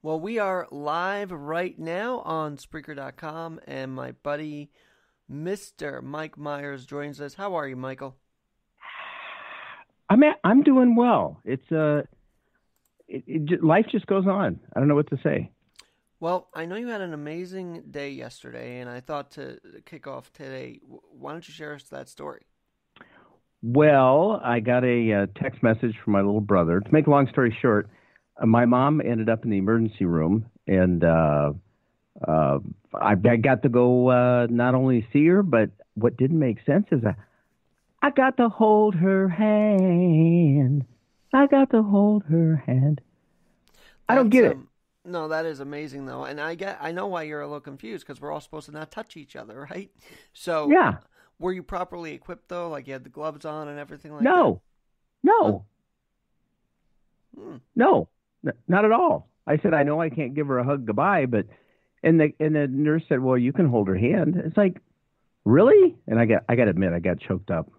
Well, we are live right now on Spreaker.com, and my buddy, Mr. Mike Myers, joins us. How are you, Michael? I'm doing well. Life just goes on. I don't know what to say. Well, I know you had an amazing day yesterday, and I thought to kick off today, why don't you share us that story? Well, I got a text message from my little brother. To make a long story short, my mom ended up in the emergency room, and I got to go not only see her, but what didn't make sense is I got to hold her hand. I got to hold her hand. I don't That's get it. no, that is amazing though, and I know why you're a little confused because we're all supposed to not touch each other, right? So, Yeah, were you properly equipped though? Like you had the gloves on and everything like that? no, Huh? no, Hmm. no, not at all. I said I know I can't give her a hug goodbye, but and the nurse said, "Well, you can hold her hand." It's like, really? And I got to admit, I got choked up.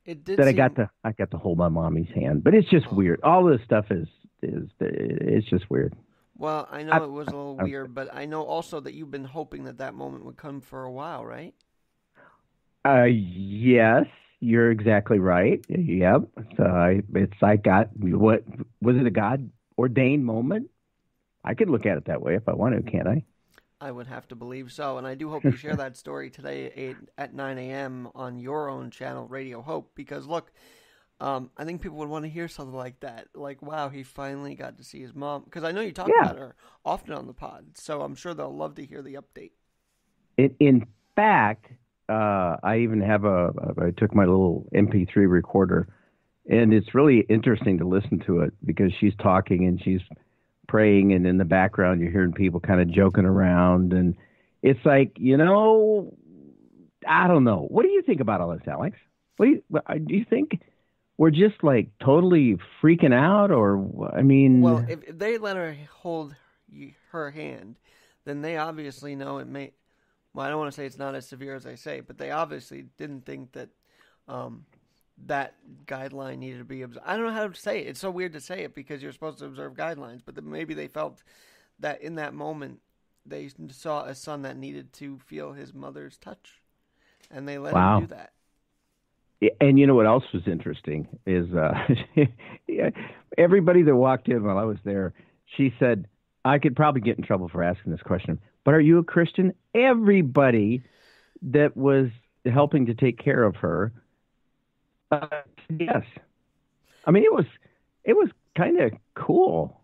It did That seem. I got to hold my mommy's hand, but it's just Oh. weird. All this stuff is it's just weird. Well, I I, know it was a little I, weird, but I know also that you've been hoping that that moment would come for a while, right? yes, you're exactly right. Yep. So I got what was it a God ordained moment? I could look at it that way if I want to, can't I? I would have to believe so, and I do hope you share that story today at 9 a.m. on your own channel, Radio Hope, because look, I think people would want to hear something like that. Like, wow, he finally got to see his mom. Because I know you talk Yeah. about her often on the pod, so I'm sure they'll love to hear the update. In fact, I even have I took my little MP3 recorder, and it's really interesting to listen to it because she's talking and she's praying, and in the background you're hearing people kind of joking around, and it's like, I don't know. What do you think about all this, Alex? Do you think we're just like totally freaking out, or I Well, mean, if they let her hold her hand, then they obviously know it may. Well, I don't want to say it's not as severe as I say, but they obviously didn't think that um, that guideline needed to be observed. I don't know how to say it. It's so weird to say it because you're supposed to observe guidelines, but then maybe they felt that in that moment they saw a son that needed to feel his mother's touch, and they let him do wow. that. And you know what else was interesting is yeah, everybody that walked in while I was there, she said, I could probably get in trouble for asking this question, but are you a Christian? Everybody that was helping to take care of her, yes. I mean, it was kind of cool,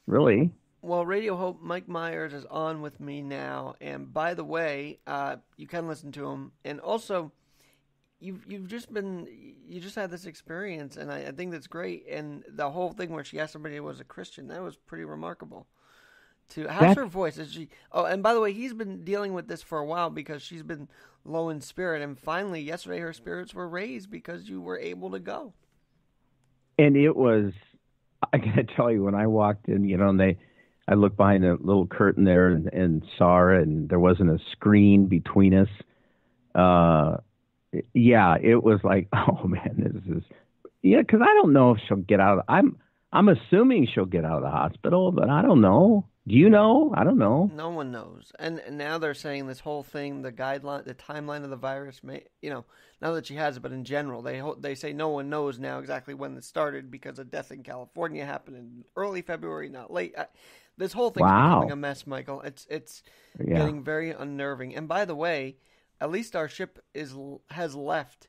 really. Well, Radio Hope, Mike Myers is on with me now, and by the way, you can listen to him, and also you've just been you just had this experience, and I think that's great. And the whole thing where she asked somebody who was a Christian, that was pretty remarkable. To how's That's her voice? Is she? Oh, and by the way, he's been dealing with this for a while because she's been low in spirit, and finally yesterday her spirits were raised because you were able to go. and it was. I gotta tell you, when I walked in, and I looked behind a little curtain there and saw her, and there wasn't a screen between us. Uh, yeah, it was like, oh man, this is, yeah, because I don't know if she'll get out. I'm assuming she'll get out of the hospital, but I don't know. Do you know? I don't know. No one knows, and now they're saying this whole thing, the guideline, the timeline of the virus, may now that she has it, but in general, they say no one knows now exactly when it started because a death in California happened in early February, not late. This whole thing's becoming a Wow. mess, Michael. It's Yeah. getting very unnerving. And by the way, at least our ship has left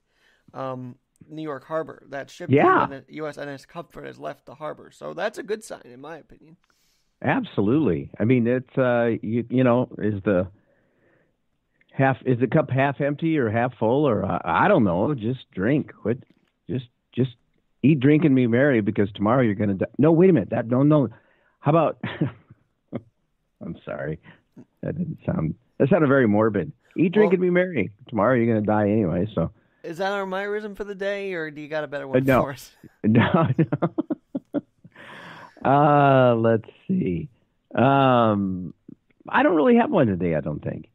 New York Harbor. That ship, the Yeah. USNS Comfort, has left the harbor, so that's a good sign, in my opinion. Absolutely. I mean, it's is the cup half empty or half full, or I don't know. Just drink. Quit. Just eat, drink, and be merry, because tomorrow you're going to die. No, wait a minute. That no no. How about? I'm sorry. That sounded very morbid. Eat, drink, Well, and be merry. Tomorrow you're going to die anyway. So is that our Myerism for the day, or do you got a better one no, for us? no, no. Let's see. Um, I don't really have one today, I don't think.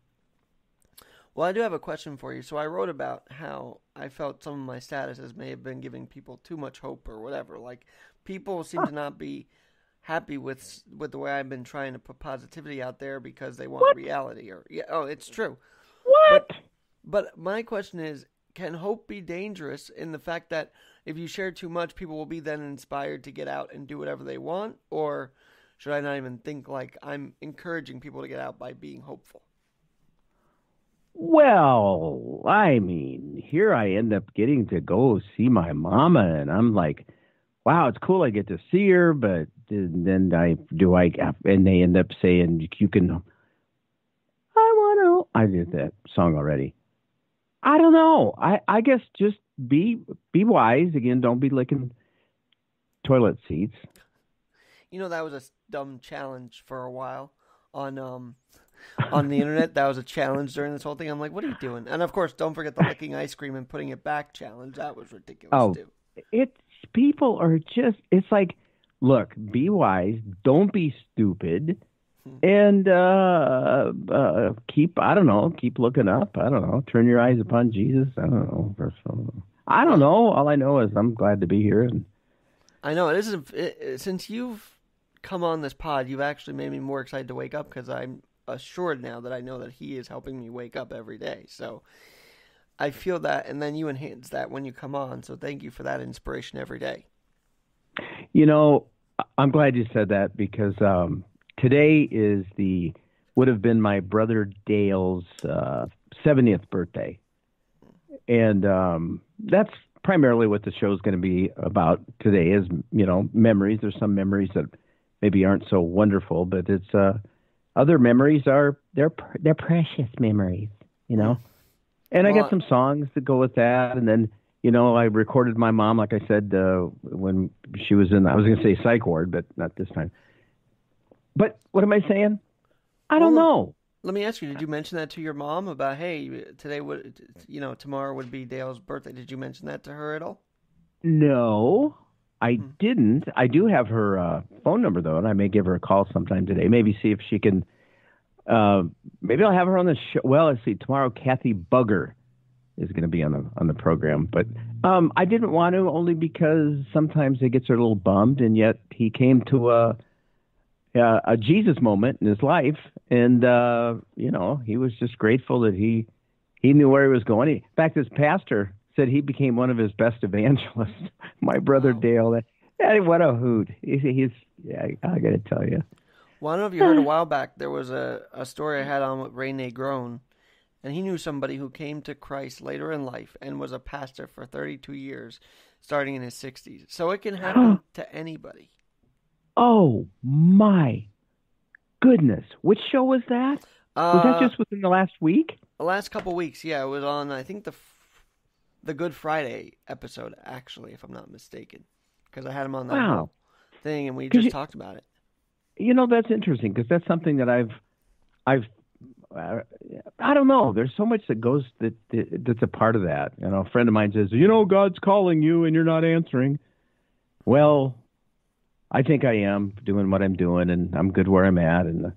Well, I do have a question for you. So I wrote about how I felt some of my statuses may have been giving people too much hope or whatever. Like people seem Huh. to not be happy with the way I've been trying to put positivity out there because they want What? reality. Or yeah, oh, it's true. What? But my question is, can hope be dangerous in the fact that if you share too much, people will be then inspired to get out and do whatever they want? Or should I not even think like I'm encouraging people to get out by being hopeful? Well, I mean, here I end up getting to go see my mama, and I'm like, wow, it's cool I get to see her, but then and they end up saying, you can, I want to, I did that song already. I don't know. I guess just be wise. Again, don't be licking toilet seats. You know, that was a dumb challenge for a while on on the internet. That was a challenge during this whole thing. I'm like, what are you doing? And of course, don't forget the licking ice cream and putting it back challenge. That was ridiculous Oh, too. it's people are just, it's like, look, be wise. Don't be stupid. And I don't know, keep looking up. I don't know, turn your eyes upon Jesus. I don't know. I don't know. All I know is I'm glad to be here. And I know since you've come on this pod, you've actually made me more excited to wake up because I'm assured now that I know that He is helping me wake up every day. So I feel that, and then you enhance that when you come on. So thank you for that inspiration every day. you know, I'm glad you said that because today would have been my brother Dale's 70th birthday, and that's primarily what the show's going to be about today. Is memories. There's some memories that maybe aren't so wonderful, but it's other memories they're precious memories, And I got some songs that go with that, and then I recorded my mom, like I said, when she was I was going to say psych ward, but not this time. But what am I saying? I don't know. Let me ask you, did you mention that to your mom about, hey, today tomorrow would be Dale's birthday? Did you mention that to her at all? No, I didn't. I do have her phone number, though, and I may give her a call sometime today. Maybe see if she can, maybe I'll have her on the show. Well, let's see, tomorrow Kathy Bugger is going to be on the program. But I didn't want to, only because sometimes it gets her a little bummed, and yet he came to a Jesus moment in his life, and he was just grateful that he knew where he was going. In fact, his pastor said he became one of his best evangelists. My brother Dale, what a hoot! He's I got to tell you. Well, I don't know if you heard a while back, there was a story I had on with Ray Negron, and he knew somebody who came to Christ later in life and was a pastor for 32 years, starting in his 60s. So it can happen to anybody. Oh, my goodness. Which show was that? Was that just within the last week? The last couple weeks, yeah. It was on, I think, the Good Friday episode, actually, if I'm not mistaken. Because I had him on that whole thing, and we just talked about it. That's interesting, because that's something that I've I don't know. There's so much that goes that's a part of that. A friend of mine says, God's calling you and you're not answering. Well, I think I am doing what I'm doing, and I'm good where I'm at. And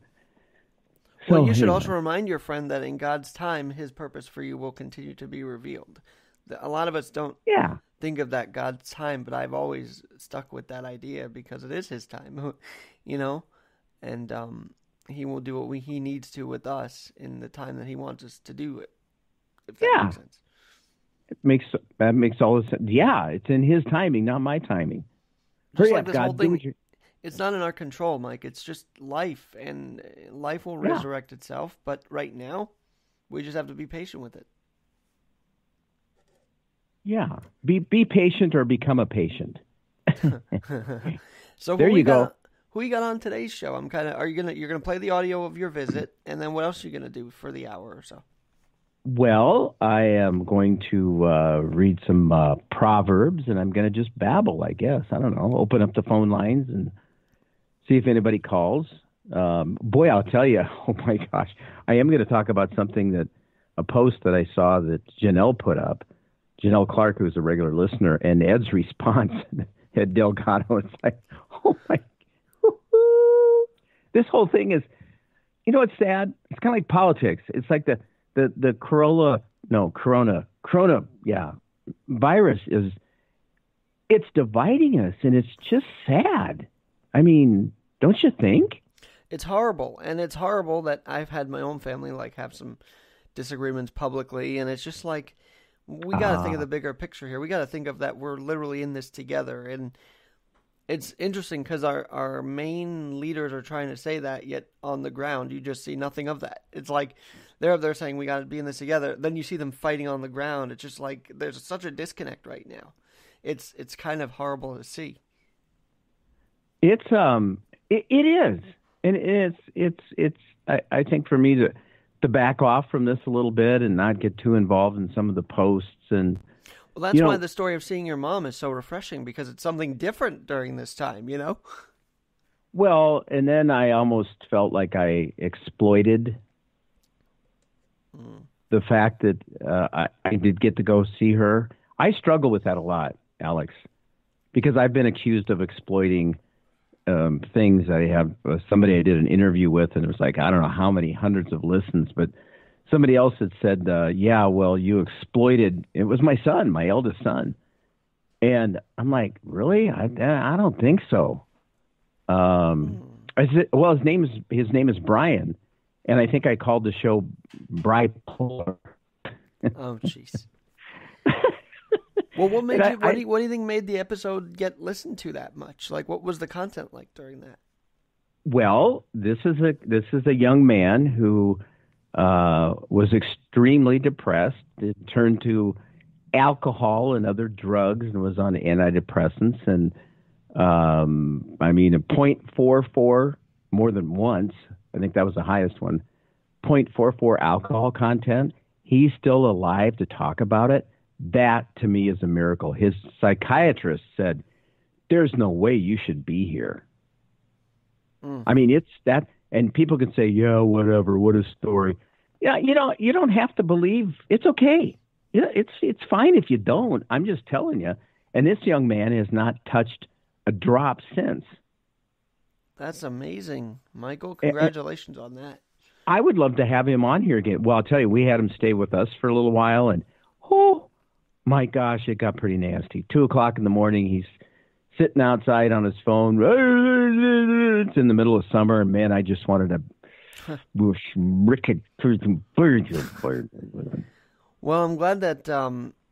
well, you should also remind your friend that in God's time, His purpose for you will continue to be revealed. A lot of us don't think of that God's time, but I've always stuck with that idea because it is His time, and He will do what He needs to with us in the time that He wants us to do it. If that makes sense. That makes all the sense. Yeah, it's in His timing, not my timing. Just like this whole thing, it's not in our control, Mike. It's just life, and life will resurrect itself. But right now, we just have to be patient with it. Yeah, be patient or become a patient. So there you go. Who you got on today's show? You're gonna play the audio of your visit, and then what else are you gonna do for the hour or so? Well, I am going to read some Proverbs, and I'm going to just babble, I guess. I don't know. Open up the phone lines and see if anybody calls. Boy, I'll tell you, oh my gosh, I am going to talk about something a post that I saw that Janelle put up. Janelle Clark, who's a regular listener, and Ed's response at Delgado. It's like, oh my, this whole thing is, it's sad. It's kind of like politics. It's like the corona virus it's dividing us, and it's just sad. I mean, Don't you think? It's horrible, and it's horrible that I've had my own family like have some disagreements publicly, and it's just like we got to think of the bigger picture here. We got to think of that we're literally in this together, and it's interesting because our main leaders are trying to say that, yet on the ground you just see nothing of that. It's like they're saying we got to be in this together. Then you see them fighting on the ground. It's just like there's such a disconnect right now. It's kind of horrible to see. It is, and it's. I think for me to back off from this a little bit and not get too involved in some of the posts and. Well, that's why the story of seeing your mom is so refreshing, because it's something different during this time, you know? Well, and then I almost felt like I exploited the fact that I did get to go see her. I struggle with that a lot, Alex, because I've been accused of exploiting things. I have somebody I did an interview with, and it was like, I don't know how many hundreds of listens, but somebody else had said, yeah, well, you exploited, it was my son, my eldest son. And I'm like, really? I don't think so. I said, well, his name is Brian. And I think I called the show Bipolar. Oh, jeez. Well, what made you, what do you think made the episode get listened to that much? Like, what was the content like during that? Well, this is a young man who was extremely depressed. It turned to alcohol and other drugs and was on antidepressants. And I mean, a 0.44 more than once. I think that was the highest one. 0.44 alcohol content. He's still alive to talk about it. That to me is a miracle. His psychiatrist said, "There's no way you should be here." I mean, it's that. And people can say, yeah, whatever, what a story. Yeah, you don't have to believe. It's okay. Yeah, it's fine if you don't. I'm just telling you. And this young man has not touched a drop since. That's amazing, Michael. Congratulations on that. I would love to have him on here again. Well, I'll tell you, we had him stay with us for a little while, and oh my gosh, it got pretty nasty. 2:00 in the morning, he's sitting outside on his phone. It's in the middle of summer, and man, I just wanted to. Well, I'm glad that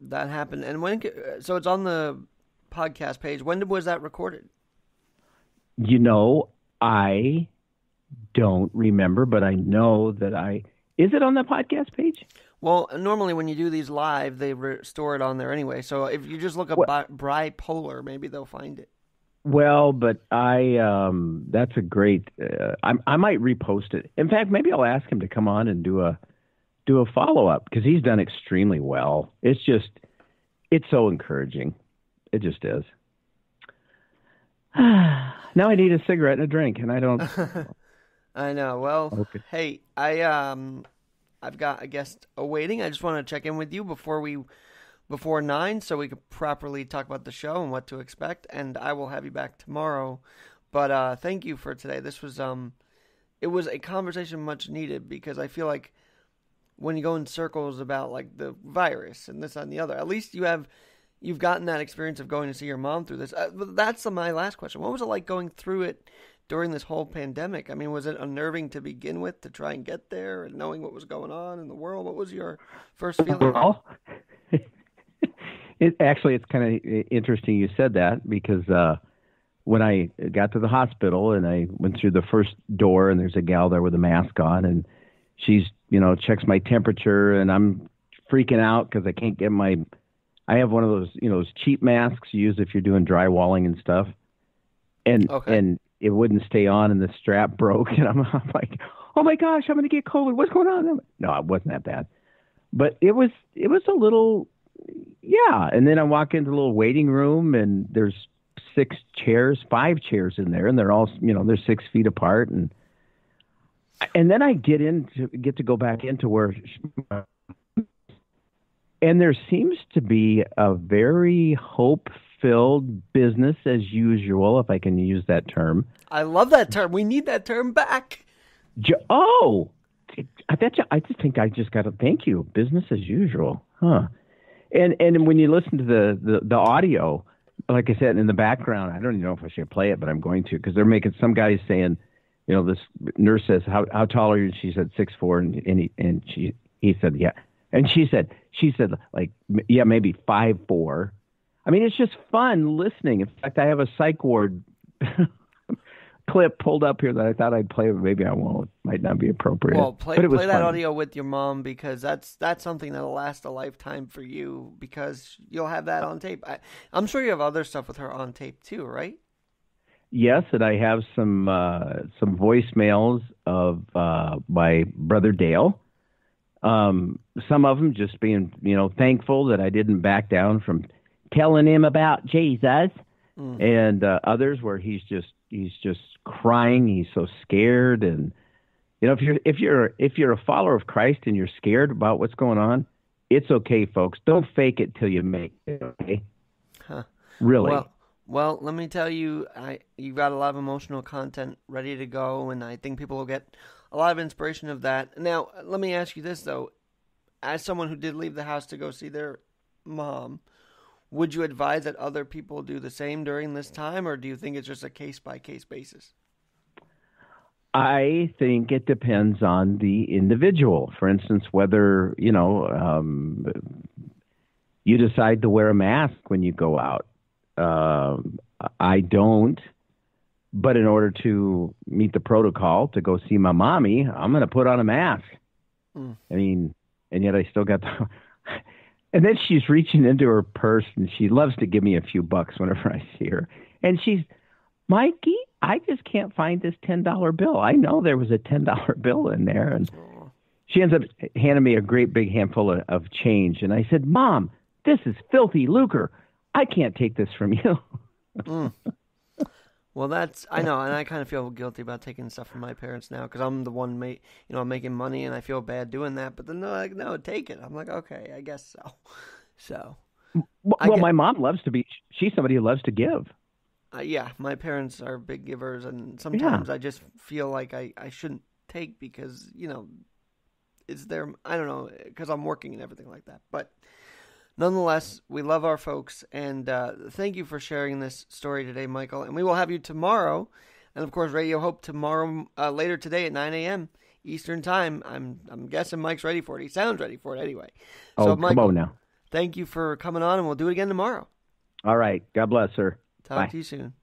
that happened. And when? So it's on the podcast page. When was that recorded? I don't remember, but I know that is it on the podcast page? Well, normally when you do these live, they store it on there anyway. So if you just look up Bipolar, maybe they'll find it. Well, but that's a great, I might repost it. In fact, maybe I'll ask him to come on and do a follow-up, because he's done extremely well. It's so encouraging. It just is. Now I need a cigarette and a drink, and I don't. I know. Well, okay. Hey, I've got a guest awaiting. I just want to check in with you before 9, so we could properly talk about the show and what to expect. And I will have you back tomorrow. But thank you for today. This was it was a conversation much needed, because I feel like when you go in circles about like the virus and this and the other, at least you've gotten that experience of going to see your mom through this. That's my last question. What was it like going through it during this whole pandemic? I mean, was it unnerving to begin with, to try and get there and knowing what was going on in the world? What was your first feeling? Well, it's kind of interesting you said that, because when I got to the hospital and I went through the first door, and there's a gal there with a mask on, and she's, checks my temperature, and I'm freaking out because I can't get I have one of those, those cheap masks you use if you're doing drywalling and stuff. And it wouldn't stay on, and the strap broke, and I'm like, oh my gosh, I'm going to get COVID. What's going on? No, it wasn't that bad. But it was a little, yeah. And then I walk into a little waiting room, and there's 5 chairs in there, and they're all, they're 6 feet apart. And then I get to go back into where, and there seems to be a very hope-filled business as usual, if I can use that term. I love that term. We need that term back. I just think I just got to thank you. Business as usual, huh? And when you listen to the audio, like I said, in the background, I don't even know if I should play it, but I'm going to, because they're making some guys saying, this nurse says, how tall are you? And she said 6'4", he said, yeah. And she said, like, yeah, maybe 5'4". I mean, it's just fun listening. In fact, I have a psych ward clip pulled up here that I thought I'd play, but maybe I won't. Might not be appropriate. Well, but it was play that fun. audio with your mom, because that's something that'll last a lifetime for you, because you'll have that on tape. I'm sure you have other stuff with her on tape too, right? Yes, and I have some voicemails of my brother Dale. Some of them just being, thankful that I didn't back down from telling him about Jesus, and others where he's just crying. He's so scared, and if you're a follower of Christ and you're scared about what's going on, it's okay, folks. Don't fake it till you make it. Okay, really. Well, let me tell you, you've got a lot of emotional content ready to go, and I think people will get a lot of inspiration of that. Now, let me ask you this, though. As someone who did leave the house to go see their mom, would you advise that other people do the same during this time, or do you think it's just a case-by-case basis? I think it depends on the individual. For instance, whether, you decide to wear a mask when you go out. I don't, but in order to meet the protocol to go see my mommy, I'm going to put on a mask. I mean, and yet I still got the... And then she's reaching into her purse, and she loves to give me a few bucks whenever I see her. And she's, Mikey, I just can't find this $10 bill. I know there was a $10 bill in there. And she ends up handing me a great big handful of change. And I said, Mom, this is filthy lucre. I can't take this from you. Well, I know, and I kind of feel guilty about taking stuff from my parents now, because I'm the one, making money, and I feel bad doing that. But then they're like, no, take it. I'm like, okay, I guess so. So, my mom loves to be. She's somebody who loves to give. Yeah, my parents are big givers, and sometimes I just feel like I shouldn't take, because it's their, I don't know, because I'm working and everything like that. But nonetheless, we love our folks, and thank you for sharing this story today, Michael. And we will have you tomorrow, and of course, Radio Hope tomorrow, later today at 9 a.m. Eastern Time. I'm guessing Mike's ready for it. He sounds ready for it anyway. So, Michael, come on now. Thank you for coming on, and we'll do it again tomorrow. All right. God bless, sir. Talk to you soon.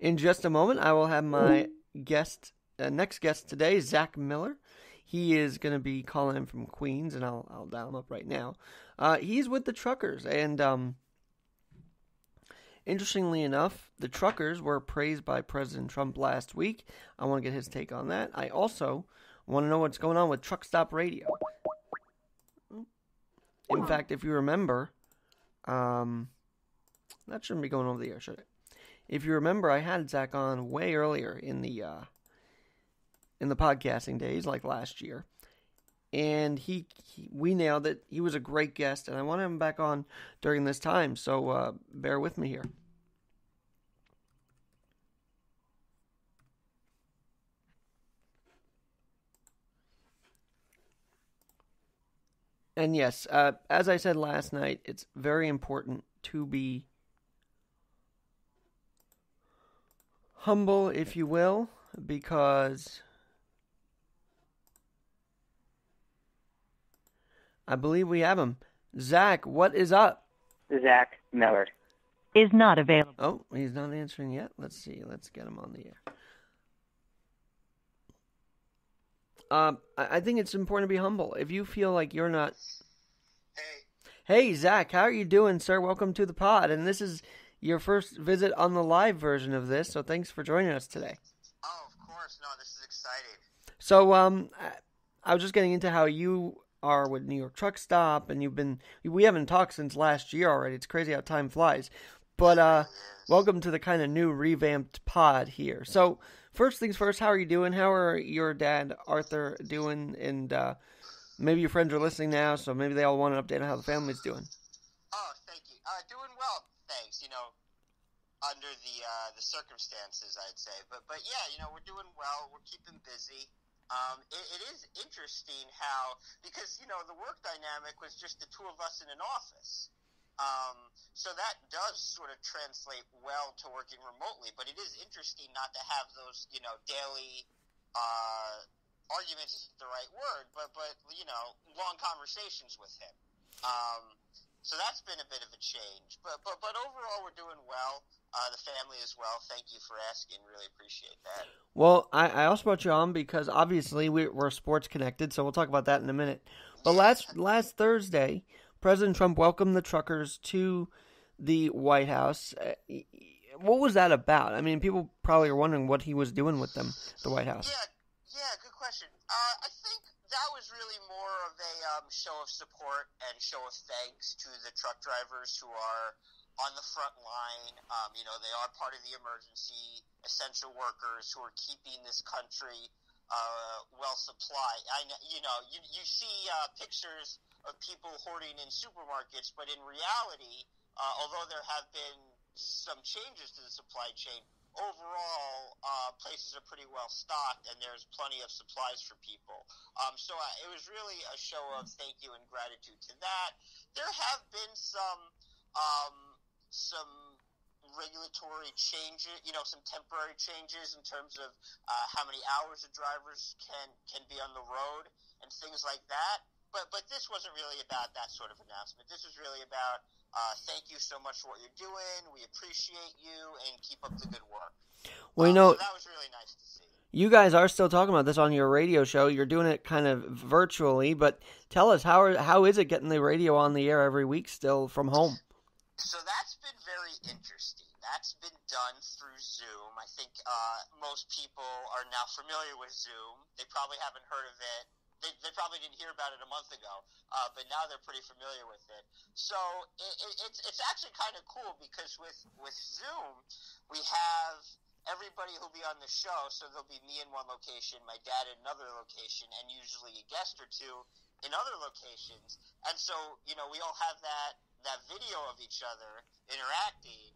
In just a moment, I will have my next guest today, Zach Miller. He is going to be calling in from Queens, and I'll dial him up right now. He's with the Truckers, and interestingly enough, the Truckers were praised by President Trump last week. I want to get his take on that. I also want to know what's going on with Truck Stop Radio. In fact, if you remember, that shouldn't be going over the air, should it? If you remember, I had Zach on way earlier in the podcasting days, like last year. And we nailed it. He was a great guest, and I want him back on during this time, so bear with me here. And yes, as I said last night, it's very important to be humble, if you will, because I believe we have him. Zach, what is up? Zach Miller is not available. Oh, he's not answering yet. Let's see. Let's get him on the air. I think it's important to be humble. If you feel like you're not... Hey, Zach, how are you doing, sir? Welcome to the pod. And this is your first visit on the live version of this, so thanks for joining us today. Oh, of course. No, this is exciting. So, I was just getting into how you are with New York Truck Stop, and we haven't talked since last year already. It's crazy how time flies. But welcome to the kind of new revamped pod here. So, first things first, how are you doing? How are your dad, Arthur, doing? And maybe your friends are listening now, so maybe they all want an update on how the family's doing. Oh, thank you. Doing well, thanks. Under the circumstances, I'd say. But yeah, we're doing well. We're keeping busy. It is interesting how, because, the work dynamic was just the two of us in an office. So that does sort of translate well to working remotely, but it is interesting not to have those, daily arguments isn't the right word, but long conversations with him. So that's been a bit of a change, but overall we're doing well. The family as well. Thank you for asking. Really appreciate that. Well, I also brought you on because obviously we're sports connected, so we'll talk about that in a minute. But last Thursday, President Trump welcomed the truckers to the White House. What was that about? I mean, people probably are wondering what he was doing with them, the White House. Yeah, good question. I think that was really more of a show of support and show of thanks to the truck drivers who are on the front line. They are part of the emergency essential workers who are keeping this country well supplied. You see pictures of people hoarding in supermarkets, but in reality, although there have been some changes to the supply chain, overall, places are pretty well stocked, and there's plenty of supplies for people. So it was really a show of thank you and gratitude to that. There have been some regulatory changes, some temporary changes in terms of how many hours the drivers can be on the road and things like that. But this wasn't really about that sort of announcement. This was really about thank you so much for what you're doing. We appreciate you, and keep up the good work. Well, so that was really nice to see. You guys are still talking about this on your radio show. You're doing it kind of virtually, but tell us, how is it getting the radio on the air every week still from home? So that's been very interesting. That's been done through Zoom. I think most people are now familiar with Zoom. They probably haven't heard of it. They probably didn't hear about it a month ago, but now they're pretty familiar with it. So it's actually kind of cool because with Zoom, we have everybody who'll be on the show. So there'll be me in one location, my dad in another location, and usually a guest or two in other locations. And so, we all have that video of each other interacting,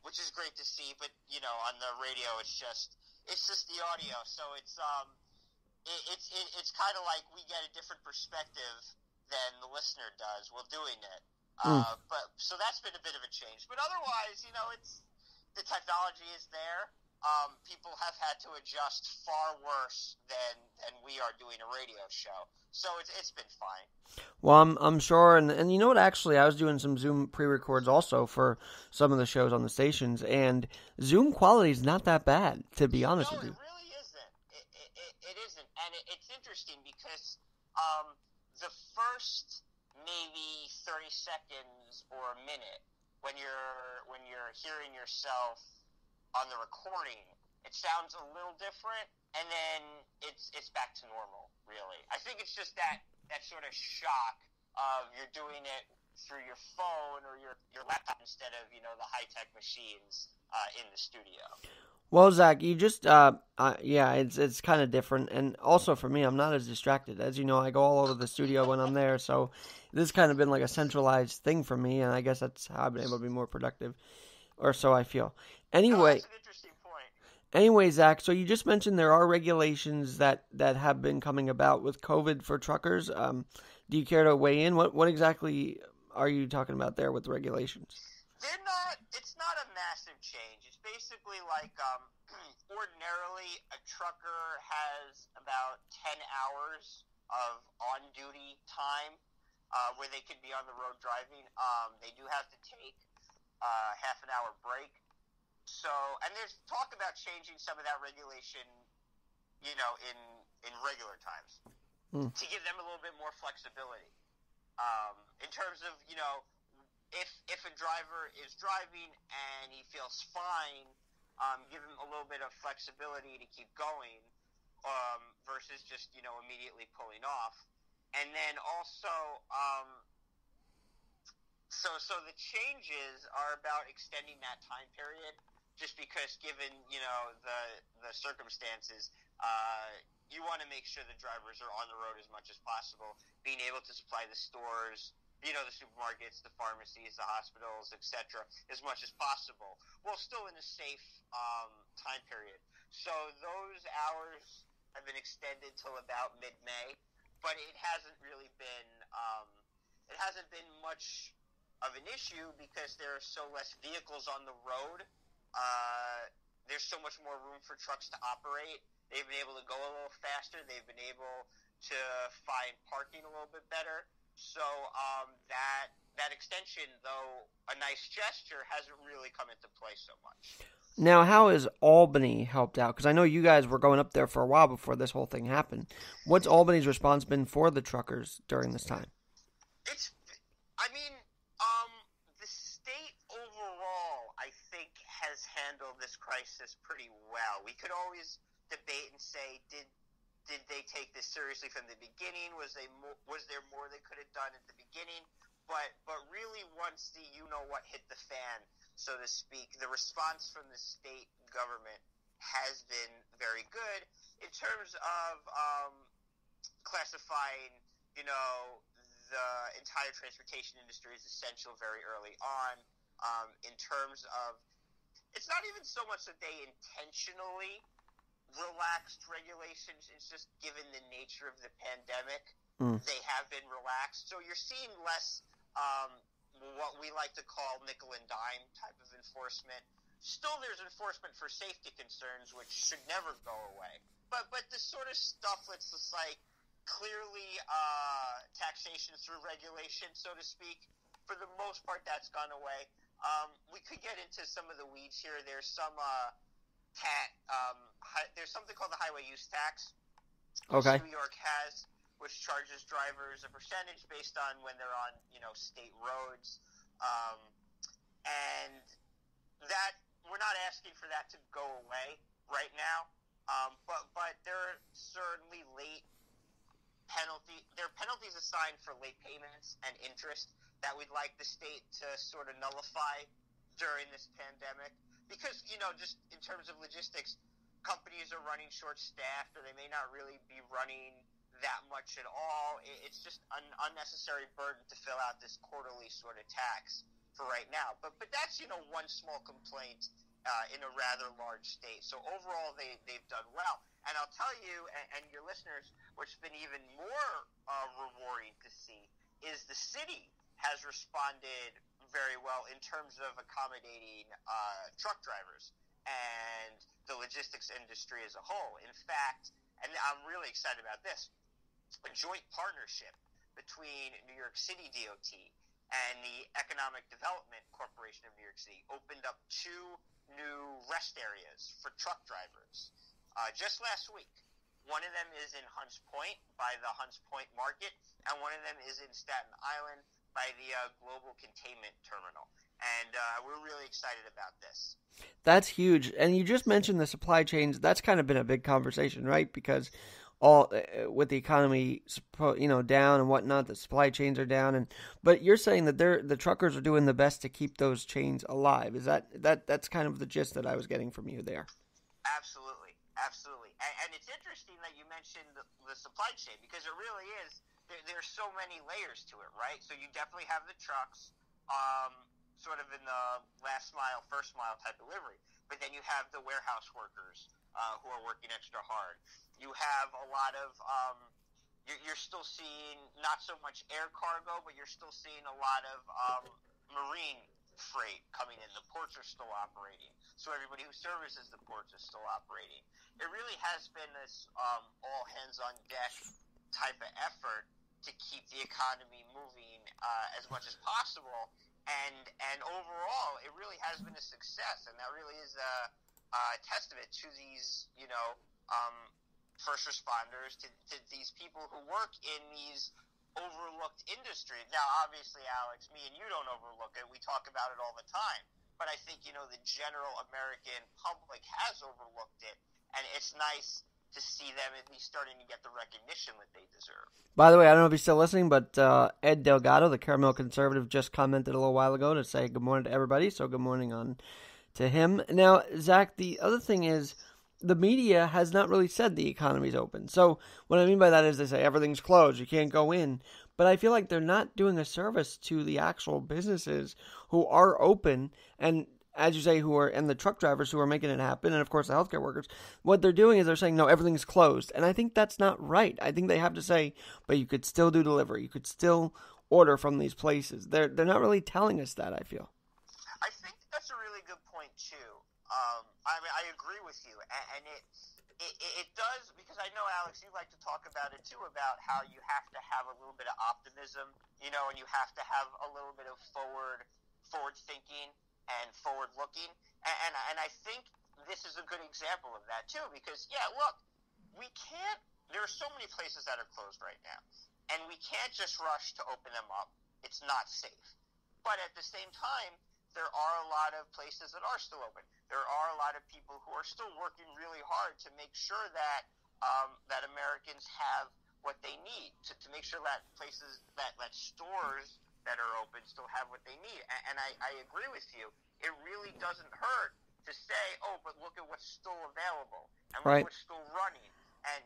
which is great to see. But, on the radio, it's just the audio. So it's kind of like we get a different perspective than the listener does while doing it. But so that's been a bit of a change. But otherwise, it's the technology is there. People have had to adjust far worse than we are doing a radio show. So it's been fine. Well, I'm sure, and you know what? Actually, I was doing some Zoom pre-records also for some of the shows on the stations, and Zoom quality is not that bad, to be honest with you. No, it really isn't. It isn't, and it's interesting because the first maybe 30 seconds or a minute when you're hearing yourself on the recording, it sounds a little different, and then it's back to normal, really. I think it's just that sort of shock of you're doing it through your phone or your laptop instead of, the high-tech machines in the studio. Well, Zach, you just, it's kind of different, and also for me, I'm not as distracted. As you know, I go all over the studio when I'm there, so this has kind of been like a centralized thing for me, and I guess that's how I've been able to be more productive, or so I feel. Anyway, that's an interesting point. Anyway, Zach, so you just mentioned there are regulations that have been coming about with COVID for truckers. Do you care to weigh in? What exactly are you talking about there with the regulations? It's not a massive change. It's basically like ordinarily a trucker has about 10 hours of on-duty time where they could be on the road driving. They do have to take half an hour break. So, and there's talk about changing some of that regulation, in regular times to give them a little bit more flexibility. In terms of, if a driver is driving and he feels fine, give him a little bit of flexibility to keep going, versus just, immediately pulling off. And then also, so the changes are about extending that time period, just because given, the circumstances, you want to make sure the drivers are on the road as much as possible, being able to supply the stores, the supermarkets, the pharmacies, the hospitals, etc., as much as possible, while still in a safe time period. So those hours have been extended till about mid-May, but it hasn't really been much of an issue because there are so less vehicles on the road. There's so much more room for trucks to operate. They've been able to go a little faster. They've been able to find parking a little bit better. So that extension, though a nice gesture, hasn't really come into play so much. Now, how has Albany helped out? Because I know you guys were going up there for a while before this whole thing happened. What's Albany's response been for the truckers during this time? The state overall, I think, has handled this crisis pretty well. We could always debate and say, did they take this seriously from the beginning? Was there more they could have done at the beginning? But really, once the you-know-what hit the fan, so to speak, the response from the state government has been very good in terms of classifying, the entire transportation industry as essential very early on. In terms of, it's not even so much that they intentionally relaxed regulations, it's just given the nature of the pandemic, they have been relaxed. So you're seeing less what we like to call nickel and dime type of enforcement. Still, there's enforcement for safety concerns, which should never go away. But the sort of stuff that's just like clearly taxation through regulation, so to speak, for the most part, that's gone away. We could get into some of the weeds here. There's some there's something called the highway use tax, which Okay. New York has, which charges drivers a percentage based on when they're on, state roads, and that we're not asking for that to go away right now, but there are certainly there are penalties assigned for late payments and interest that we'd like the state to sort of nullify during this pandemic. Because, just in terms of logistics, companies are running short-staffed, or they may not really be running that much at all. It's just an unnecessary burden to fill out this quarterly sort of tax for right now. But that's, one small complaint in a rather large state. So overall, they've done well. And I'll tell you and your listeners, what's been even more rewarding to see is the city has responded very well in terms of accommodating truck drivers and the logistics industry as a whole. In fact, and I'm really excited about this, a joint partnership between New York City DOT and the Economic Development Corporation of New York City opened up 2 new rest areas for truck drivers just last week. One of them is in Hunts Point by the Hunts Point Market, and one of them is in Staten Island by the Global Containment Terminal. And we're really excited about this. That's huge. And you just mentioned the supply chains. That's kind of been a big conversation, right? Because all with the economy, down and whatnot, the supply chains are down. But you're saying that the truckers are doing the best to keep those chains alive. Is that's kind of the gist that I was getting from you there? Absolutely. And it's interesting that you mentioned the supply chain, because it really is. There's so many layers to it, right? So you definitely have the trucks, sort of in the last mile, first mile type delivery. But then you have the warehouse workers who are working extra hard. You have a lot of you're still seeing not so much air cargo, but you're still seeing a lot of marine freight coming in. The ports are still operating. So everybody who services the ports is still operating. It really has been this all hands on deck type of effort to keep the economy moving as much as possible. And overall, it really has been a success. And that really is a testament to these, first responders, to these people who work in these overlooked industries. Now, obviously, Alex, me and you don't overlook it. We talk about it all the time. But I think, the general American public has overlooked it. And it's nice to see them at least starting to get the recognition that they deserve. By the way, I don't know if you're still listening, but Ed Delgado, the Caramel Conservative, just commented a little while ago to say good morning to everybody. So good morning on to him. Now, Zach, the other thing is the media has not really said the economy's open. So what I mean by that is they say everything's closed, you can't go in. But I feel like they're not doing a service to the actual businesses who are open and, as you say, and the truck drivers who are making it happen, and of course the healthcare workers. What they're doing is they're saying, no, everything's closed. And I think that's not right. I think they have to say, but you could still do delivery. You could still order from these places. They're not really telling us that, I feel. I think that's a really good point too. I mean, I agree with you, and it does, because I know, Alex, you like to talk about it too, about how you have to have a little bit of optimism, and you have to have a little bit of forward thinking and forward looking, and I think this is a good example of that too, because look, we can't. There are so many places that are closed right now, and we can't just rush to open them up. It's not safe, but at the same time, there are a lot of places that are still open. There are a lot of people who are still working really hard to make sure that that Americans have what they need, to make sure that places, that stores that are open still have what they need. And I agree with you. It really doesn't hurt to say, oh, but look at what's still available and look what's still running. And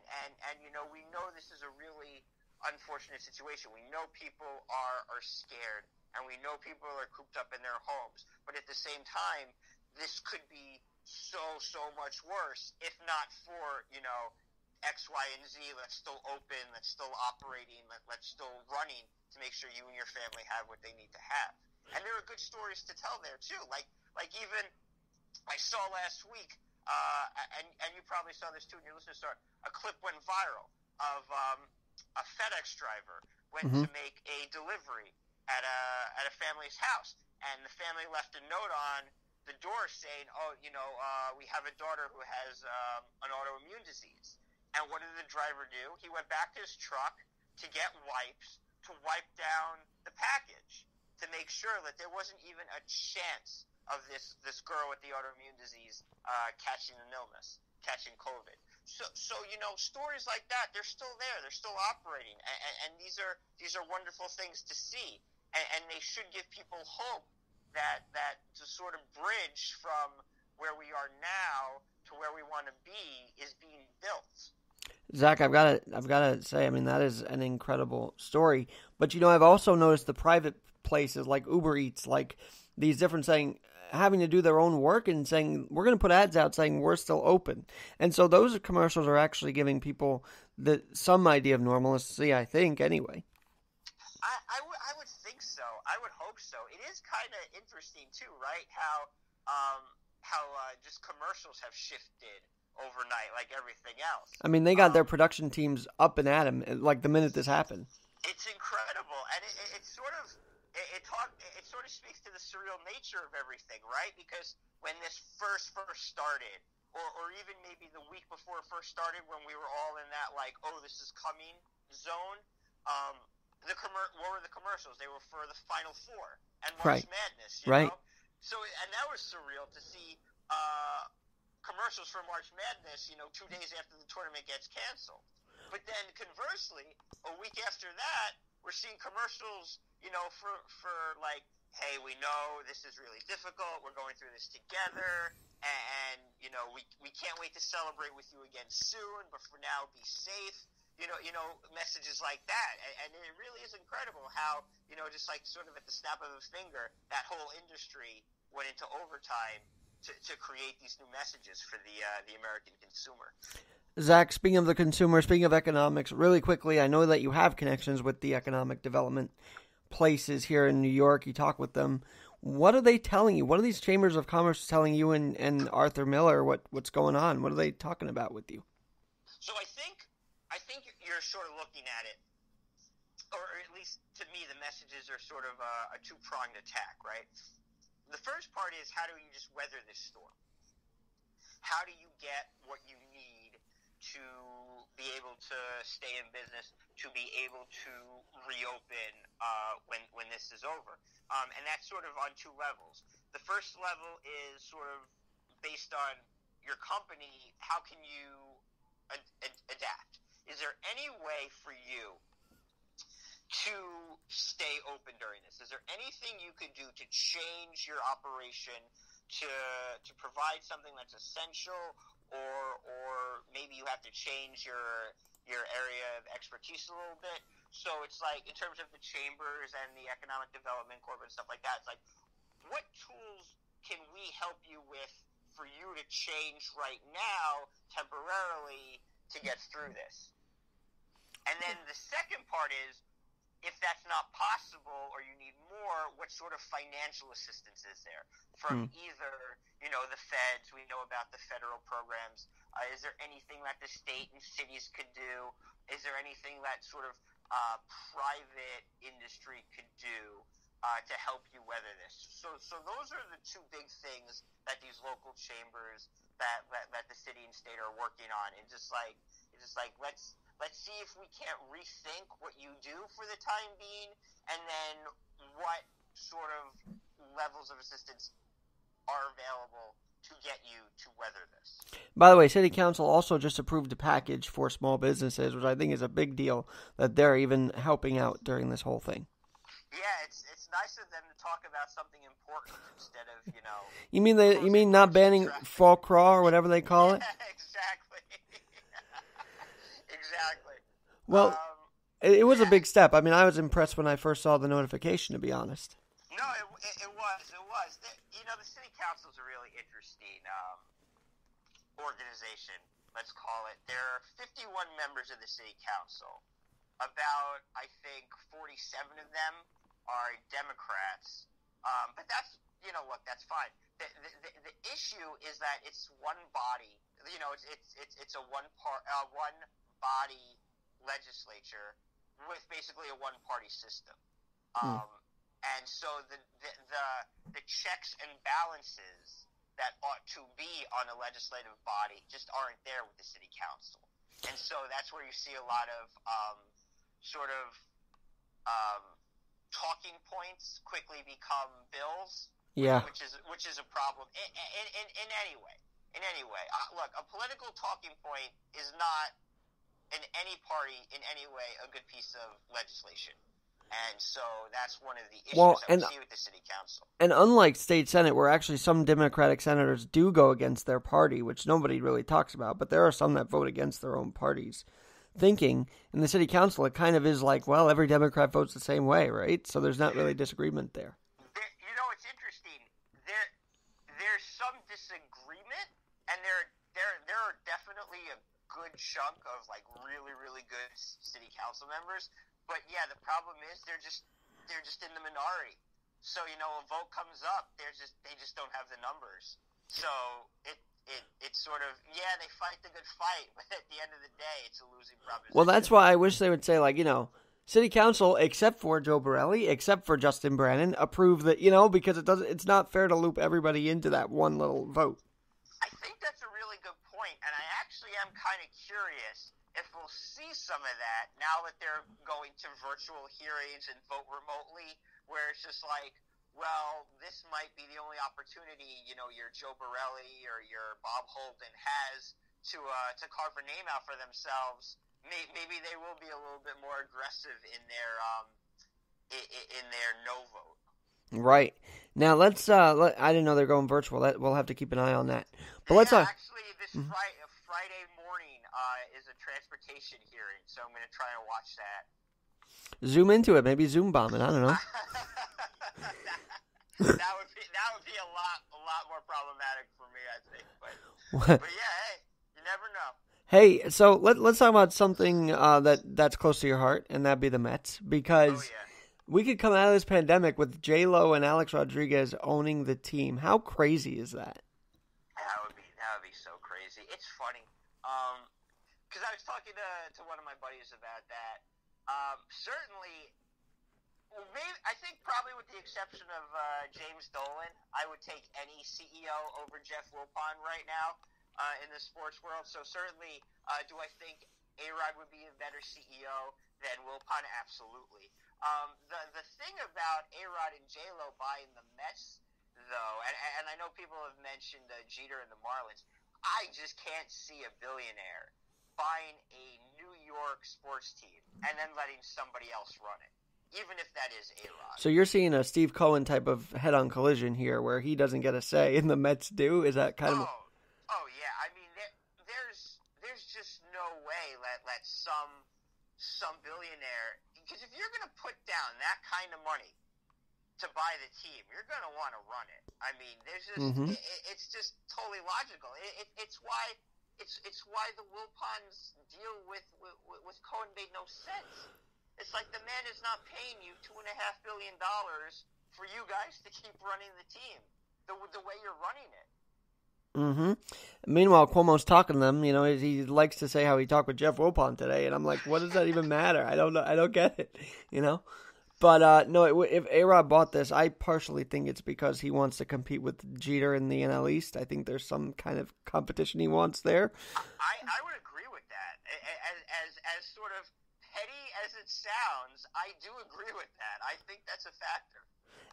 we know this is a really unfortunate situation. We know people are scared, and we know people are cooped up in their homes. But at the same time, this could be so much worse, if not for, X, Y, and Z that's still open, that's still operating, that's still running to make sure you and your family have what they need to have. And there are good stories to tell there, too. Like even I saw last week, and you probably saw this, too, and your listeners saw it, a clip went viral of a FedEx driver went to make a delivery at a family's house, and the family left a note on the door saying, "Oh, we have a daughter who has an autoimmune disease." And what did the driver do? He went back to his truck to get wipes to wipe down the package to make sure that there wasn't even a chance of this girl with the autoimmune disease catching an illness, catching COVID. So stories like that, they're still there, they're still operating, and these are wonderful things to see. And they should give people hope that to sort of bridge from where we are now to where we want to be is being built. Zach, I've got to say, I mean, that is an incredible story. But I've also noticed the private places like Uber Eats, like these different having to do their own work and saying we're going to put ads out saying we're still open. And so those commercials are actually giving people some idea of normalcy, I think, anyway. I would think so. I would hope so. It is kind of interesting too, right? How just commercials have shifted overnight, like everything else. I mean, they got their production teams up and at them like the minute this happened. It's incredible, and it sort of speaks to the surreal nature of everything, right? Because when this first started, or even maybe the week before it first started, when we were all in that like, oh, this is coming zone. What were the commercials? They were for the Final Four and March Madness, you know? So, and that was surreal to see commercials for March Madness, 2 days after the tournament gets canceled. But then conversely, a week after that, we're seeing commercials, for like, hey, we know this is really difficult. We're going through this together, and we can't wait to celebrate with you again soon. But for now, be safe. Messages like that. And it really is incredible how, just like sort of at the snap of a finger, that whole industry went into overtime to create these new messages for the American consumer. Zach, speaking of the consumer, speaking of economics, really quickly, I know that you have connections with the economic development places here in New York. You talk with them. What are they telling you? What are these chambers of commerce telling you and Arthur Miller? What's going on? What are they talking about with you? So I think you're sort of looking at it, or at least to me, the messages are sort of a two-pronged attack, right? The first part is, how do you just weather this storm? How do you get what you need to be able to stay in business, to be able to reopen when this is over? And that's sort of on two levels. The first level is sort of based on your company. How can you adapt? Is there any way for you to stay open during this? Is there anything you could do to change your operation to provide something that's essential, or maybe you have to change your area of expertise a little bit? So it's like, in terms of the chambers and the economic development corp and stuff like that, it's like, what tools can we help you with for you to change right now temporarily to get through this? And then the second part is, if that's not possible or you need more, what sort of financial assistance is there from either, the feds? We know about the federal programs. Is there anything that the state and cities could do? Is there anything that sort of private industry could do to help you weather this? So those are the two big things that these local chambers that the city and state are working on. And it's just like let's see if we can't rethink what you do for the time being, and then what sort of levels of assistance are available to get you to weather this. By the way, City Council also just approved a package for small businesses, which I think is a big deal that they're even helping out during this whole thing. Yeah, it's nice of them to talk about something important instead of, You mean not banning folk craw or whatever they call it? Exactly. Exactly. Well, it was a big step. I mean, I was impressed when I first saw the notification, to be honest. No, it was. The city council is a really interesting organization, let's call it. There are 51 members of the city council. About, I think, 47 of them are Democrats. But that's, look, that's fine. The issue is that it's one body. It's a one body legislature with basically a one party system. And so the checks and balances that ought to be on a legislative body just aren't there with the city council. And so that's where you see a lot of talking points quickly become bills. Yeah. Which is a problem in any way. In any way. Look, a political talking point is not in any party in any way a good piece of legislation. And so that's one of the issues that we see with the city council. And unlike state senate, where actually some Democratic senators do go against their party, which nobody really talks about, but there are some that vote against their own parties. Thinking in the city council, it kind of is like, well, every Democrat votes the same way, right? So there's not really disagreement there. It's interesting. There's some disagreement, and there are definitely a good chunk of like really, really good city council members. But yeah, the problem is they're just in the minority. So a vote comes up, they just don't have the numbers. So it's sort of, they fight the good fight, but at the end of the day, it's a losing proposition. Well, that's why I wish they would say city council, except for Joe Borelli, except for Justin Brannan, approve that, because it's not fair to loop everybody into that one little vote. I think that's a really good point, and I actually am kind of curious if we'll see some of that now that they're going to virtual hearings and vote remotely, where it's just like, well, this might be the only opportunity, your Joe Borelli or your Bob Holden has to carve a name out for themselves. Maybe they will be a little bit more aggressive in their no vote. Right. Now let's. I didn't know they're going virtual. We'll have to keep an eye on that. But let's. Actually, this Friday morning is a transportation hearing, so I'm going to try and watch that. Zoom into it. Maybe Zoom bombing. I don't know. that would be a lot more problematic for me, I think. But yeah, hey, you never know. Hey, so let's talk about something that's close to your heart, and that'd be the Mets, because we could come out of this pandemic with J-Lo and Alex Rodriguez owning the team. How crazy is that? That would be so crazy. It's funny, because I was talking to one of my buddies about that. Certainly, maybe I think probably with the exception of James Dolan, I would take any CEO over Jeff Wilpon right now. In the sports world. So certainly, do I think A-Rod would be a better CEO than Wilpon? Absolutely. The thing about A-Rod and J-Lo buying the Mets, though, and I know people have mentioned Jeter and the Marlins, I just can't see a billionaire buying a New York sports team and then letting somebody else run it, even if that is A-Rod. So you're seeing a Steve Cohen type of head-on collision here where he doesn't get a say and the Mets do? Is that kind of... Oh yeah, I mean, there's just no way let some billionaire, because if you're going to put down that kind of money to buy the team, you're going to want to run it. I mean, there's just it's just totally logical. It's why the Wilpons deal with Cohen made no sense. It's like the man is not paying you $2.5 billion for you guys to keep running the team the way you're running it. Mm-hmm. Meanwhile, Cuomo's talking to them. You know, he likes to say how he talked with Jeff Wilpon today, and I'm like, what does that even matter? I don't know. I don't get it. You know. But no, if A-Rod bought this, I partially think it's because he wants to compete with Jeter in the NL East. I think there's some kind of competition he wants there. I would agree with that. As sort of petty as it sounds, I do agree with that. I think that's a factor.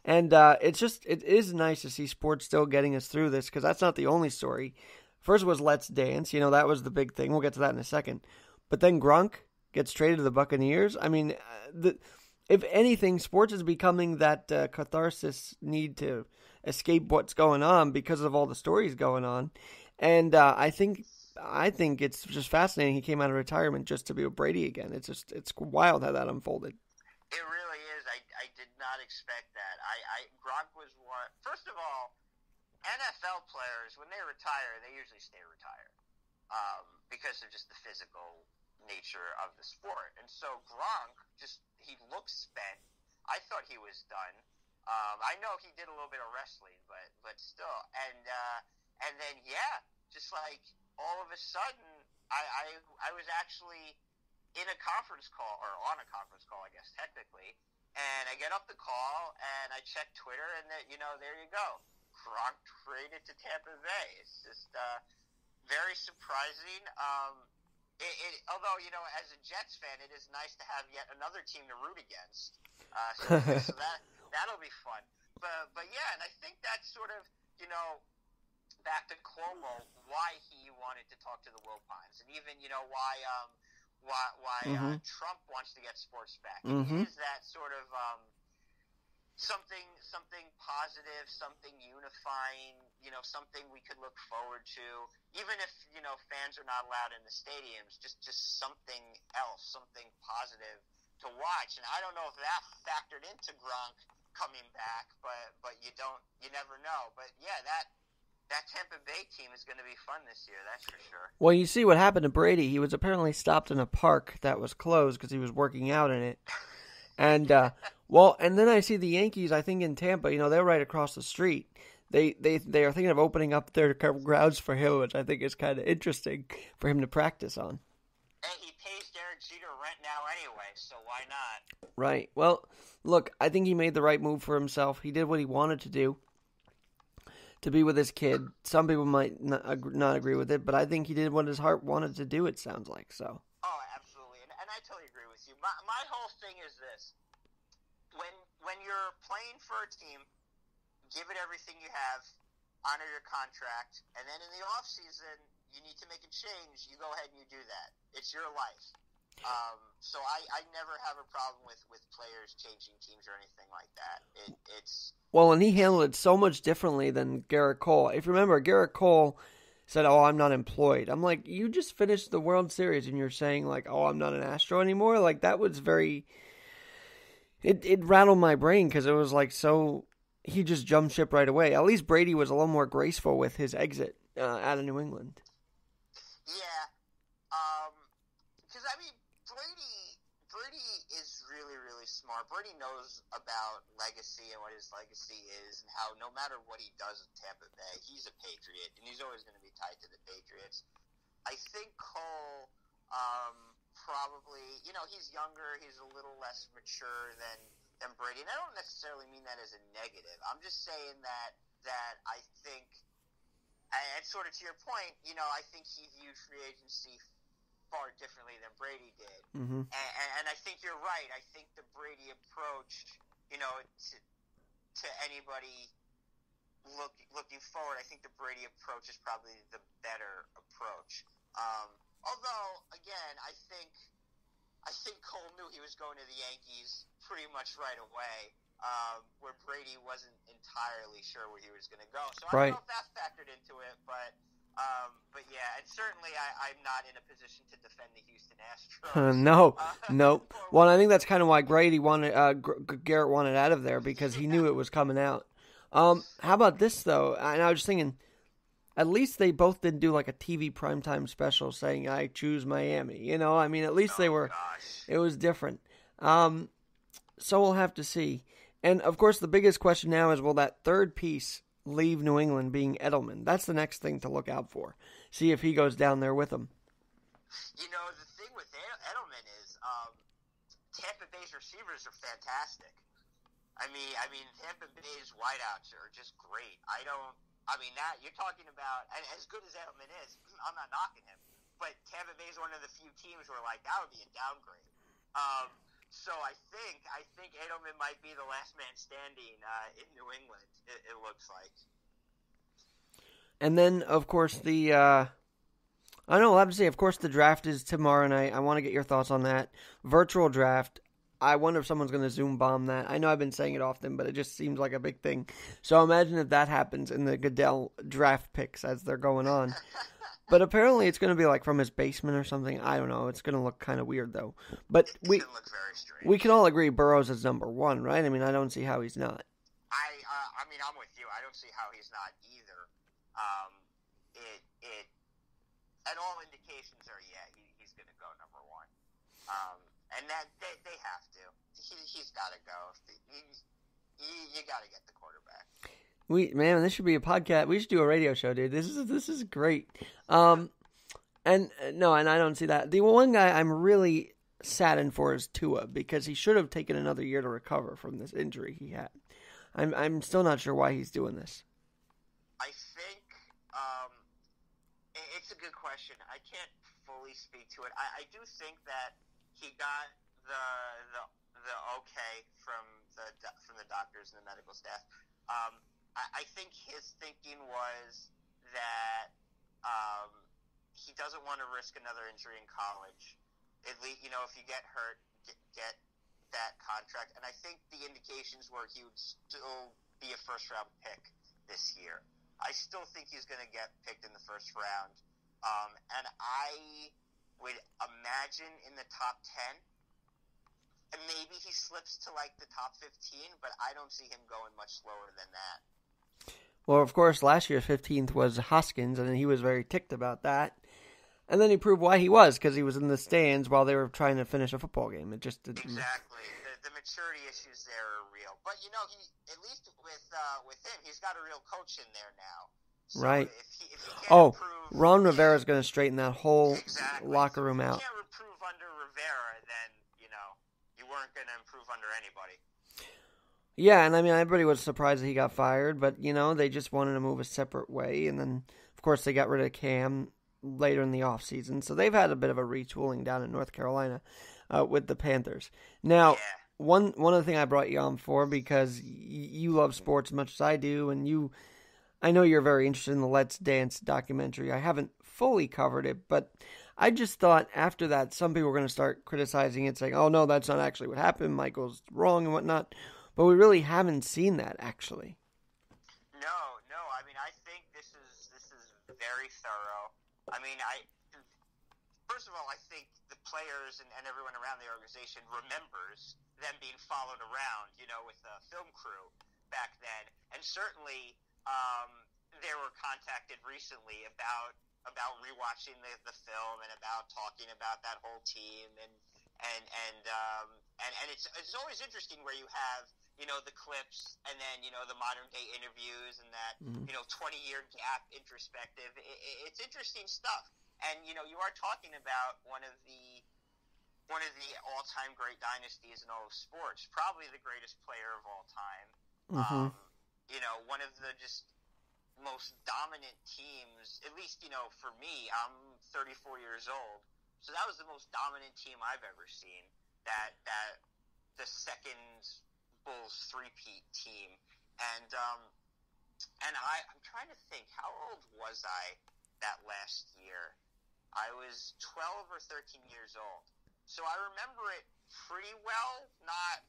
And it is nice to see sports still getting us through this, because that's not the only story. First was Let's Dance. You know, that was the big thing. We'll get to that in a second. But then Gronk gets traded to the Buccaneers. I mean, if anything, sports is becoming that catharsis need to escape what's going on because of all the stories going on. And I think it's just fascinating he came out of retirement just to be with Brady again. It's wild how that unfolded. It really is. I did not expect that. Gronk was one. First of all, NFL players, when they retire, they usually stay retired because of just the physical nature of the sport. And so Gronk, he looks spent. I thought he was done. I know he did a little bit of wrestling, but still. And then just like all of a sudden, I was actually in a conference call, or on a conference call, I guess technically. And I get up the call and I check Twitter, and there you go. Gronk traded to Tampa Bay. It's just very surprising. Although, as a Jets fan, it is nice to have yet another team to root against. So that'll be fun. But yeah, and I think that's sort of, back to Cuomo, why he wanted to talk to the Wilpons, and even, why Trump wants to get sports back. Mm-hmm. It is that sort of something positive, something unifying, something we could look forward to, even if fans are not allowed in the stadiums. Just something else, something positive to watch. And I don't know if that factored into Gronk coming back, but you never know. But yeah, that Tampa Bay team is going to be fun this year, that's for sure. Well, you see what happened to Brady. He was apparently stopped in a park that was closed because he was working out in it. And and then I see the Yankees, I think in Tampa, they're right across the street. They are thinking of opening up their grounds for him, which I think is kind of interesting for him to practice on. Hey, he pays Derek Jeter rent now anyway, so why not? Right. Well, look, I think he made the right move for himself. He did what he wanted to do, to be with his kid. Some people might not agree with it, but I think he did what his heart wanted to do, it sounds like. So. Oh, absolutely. And I totally agree with you. My whole thing is this. When you're playing for a team, give it everything you have, honor your contract, and then in the off season, you need to make a change. You go ahead and you do that. It's your life. So I never have a problem with players changing teams or anything like that. Well, and he handled it so much differently than Garrett Cole. If you remember, Garrett Cole said, "Oh, I'm not employed." I'm like, you just finished the World Series and you're saying like, "Oh, I'm not an Astro anymore." Like that was very. It rattled my brain because it was like so. He just jumped ship right away. At least Brady was a little more graceful with his exit out of New England. Yeah, because Brady is really, really smart. Brady knows about legacy and what his legacy is, and how no matter what he does in Tampa Bay, he's a Patriot, and he's always going to be tied to the Patriots. I think Cole probably, he's younger, he's a little less mature than Brady, and I don't necessarily mean that as a negative. I'm just saying that I think, and sort of to your point, I think he viewed free agency far differently than Brady did. Mm-hmm. And I think you're right. I think the Brady approach, to anybody looking forward, I think the Brady approach is probably the better approach. Although, again, I think Cole knew he was going to the Yankees pretty much right away, where Brady wasn't entirely sure where he was going to go. So I don't know if that factored into it, but yeah, and certainly I'm not in a position to defend the Houston Astros. No. Well, I think that's kind of why Grady wanted Garrett wanted out of there, because he knew it was coming out. How about this though? And I was just thinking, at least they both didn't do like a TV primetime special saying I choose Miami. I mean, at least they were. Gosh. It was different. So we'll have to see. And, of course, the biggest question now is, will that third piece leave New England, being Edelman? That's the next thing to look out for. See if he goes down there with them. You know, the thing with Edelman is Tampa Bay's receivers are fantastic. I mean, Tampa Bay's wideouts are just great. That you're talking about, and as good as Edelman is, I'm not knocking him, but Tampa Bay's one of the few teams where that would be a downgrade. So I think Edelman might be the last man standing in New England. It looks like. And then, of course, I know, we'll have to see. Of course, the draft is tomorrow night. I want to get your thoughts on that. Virtual draft. I wonder if someone's going to Zoom bomb that. I know I've been saying it often, but it just seems like a big thing. So imagine if that happens in the Goodell draft picks as they're going on. But apparently it's going to be like from his basement or something. I don't know. It's going to look kind of weird, though. But we look very strange. We can all agree Burrows is number one, right? I mean, I don't see how he's not. I'm with you. I don't see how he's not either. And all indications are, he's going to go number one. And that they have to. He's got to go. You got to get the quarterback. This should be a podcast. We should do a radio show, dude. This is great. And I don't see that. The one guy I'm really saddened for is Tua, because he should have taken another year to recover from this injury he had. I'm still not sure why he's doing this. I think it's a good question. I can't fully speak to it. I do think that he got the okay from the doctors and the medical staff. I think his thinking was that he doesn't want to risk another injury in college. At least, if you get hurt, get that contract. And I think the indications were he would still be a first-round pick this year. I still think he's going to get picked in the first round. And I would imagine in the top 10. And maybe he slips to the top 15, but I don't see him going much lower than that. Well, of course, last year's 15th was Hoskins, and he was very ticked about that. And then he proved why he was, because he was in the stands while they were trying to finish a football game. It just didn't... Exactly. The maturity issues there are real. But, he at least with him, he's got a real coach in there now. So right. If he can't improve, Ron Rivera's going to straighten that whole locker room out. If you can't improve under Rivera, then, you weren't going to improve under anybody. Yeah, and everybody was surprised that he got fired, but, they just wanted to move a separate way. And then, of course, they got rid of Cam later in the offseason. So they've had a bit of a retooling down in North Carolina with the Panthers. Now, one other thing I brought you on for, because you love sports as much as I do, and I know you're very interested in the Let's Dance documentary. I haven't fully covered it, but I just thought after that some people were going to start criticizing it, saying, oh, no, that's not actually what happened. Michael's wrong and whatnot. But we really haven't seen that, actually. No. I think this is very thorough. First of all, I think the players and everyone around the organization remembers them being followed around, with the film crew back then. And certainly they were contacted recently about rewatching the film and about talking about that whole team and it's always interesting where you have the clips and then the modern day interviews and that 20-year gap introspective. It's interesting stuff, and you are talking about one of the all-time great dynasties in all of sports, probably the greatest player of all time. One of the just most dominant teams, at least for me. I'm 34 years old. So that was the most dominant team I've ever seen. That the second Bulls three-peat team, and I'm trying to think, how old was I that last year? I was 12 or 13 years old. So I remember it pretty well, not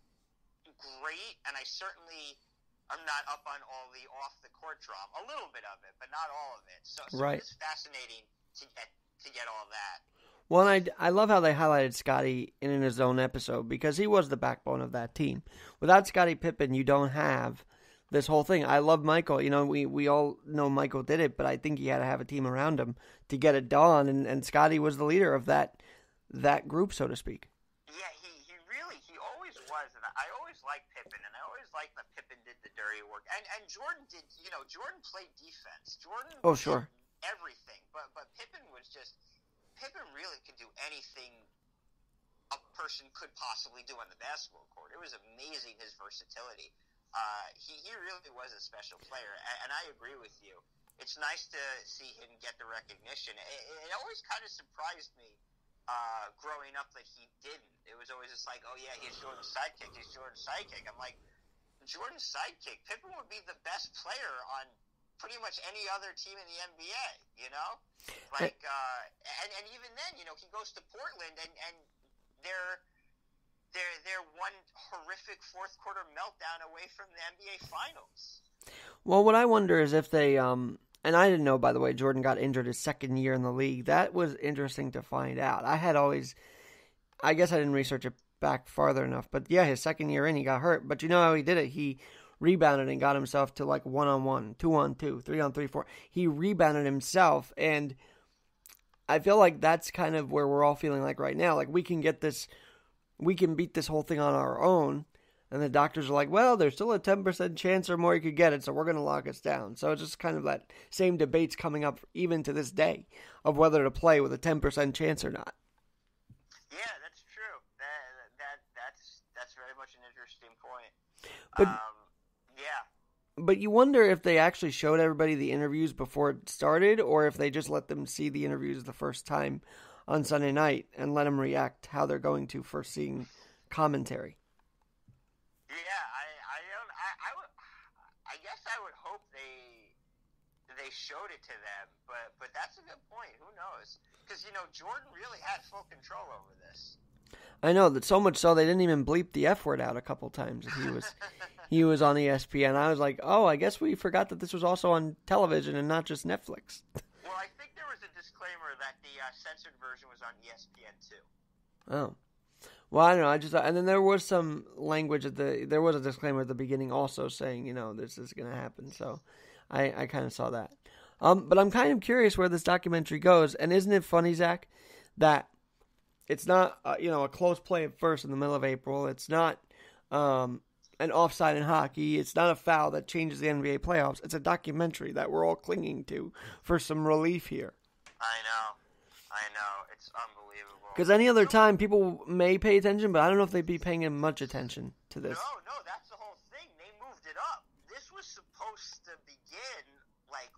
great, and I'm not up on all the off-the-court drama. A little bit of it, but not all of it. So right. It's fascinating to get all that. Well, I love how they highlighted Scottie in his own episode, because he was the backbone of that team. Without Scottie Pippen, you don't have this whole thing. I love Michael. We all know Michael did it, but I think he had to have a team around him to get it done, and Scottie was the leader of that group, so to speak. Yeah, he dirty work. And Jordan did, Jordan played defense. Jordan Oh, sure. did everything. But Pippen really could do anything a person could possibly do on the basketball court. It was amazing, his versatility. He really was a special player, and I agree with you. It's nice to see him get the recognition. It always kind of surprised me growing up that he didn't. It was always just like, oh yeah, he's Jordan's sidekick. He's Jordan's sidekick. I'm like, Jordan's sidekick. Pippen would be the best player on pretty much any other team in the NBA. Like, and even then, he goes to Portland and they're one horrific fourth quarter meltdown away from the NBA Finals. Well, what I wonder is if they and I didn't know, by the way, Jordan got injured his second year in the league. That was interesting to find out. I guess I didn't research it back farther enough, but yeah, his second year in, he got hurt. But you know how he did it? He rebounded and got himself to like 1-on-1, 2-on-2, 3-on-3, 4. He rebounded himself, and I feel like that's kind of where we're all feeling like right now. Like, we can beat this whole thing on our own. And the doctors are like, well, there's still a 10% chance or more you could get it, so we're going to lock us down. So it's just kind of that same debate's coming up even to this day of whether to play with a 10% chance or not. Yeah, that's true. That's very much an interesting point. But, yeah. But you wonder if they actually showed everybody the interviews before it started, or if they just let them see the interviews the first time on Sunday night and let them react how they're going to for seeing commentary. Yeah, I guess I would hope they showed it to them, but that's a good point. Who knows? Because Jordan really had full control over this. I know that, so much so they didn't even bleep the F word out a couple times. He was on ESPN. I was like, oh, I guess we forgot that this was also on television and not just Netflix. Well, I think there was a disclaimer that the censored version was on ESPN too. Oh. Well, I don't know. And then there was some language there was a disclaimer at the beginning also saying, this is going to happen. So I kind of saw that. But I'm kind of curious where this documentary goes. And isn't it funny, Zach, that it's not, a close play at first in the middle of April. It's not an offside in hockey. It's not a foul that changes the NBA playoffs. It's a documentary that we're all clinging to for some relief here. I know. It's unbelievable. Because any other time, people may pay attention, but I don't know if they'd be paying much attention to this. No, that's the whole thing. They moved it up. This was supposed to begin, like,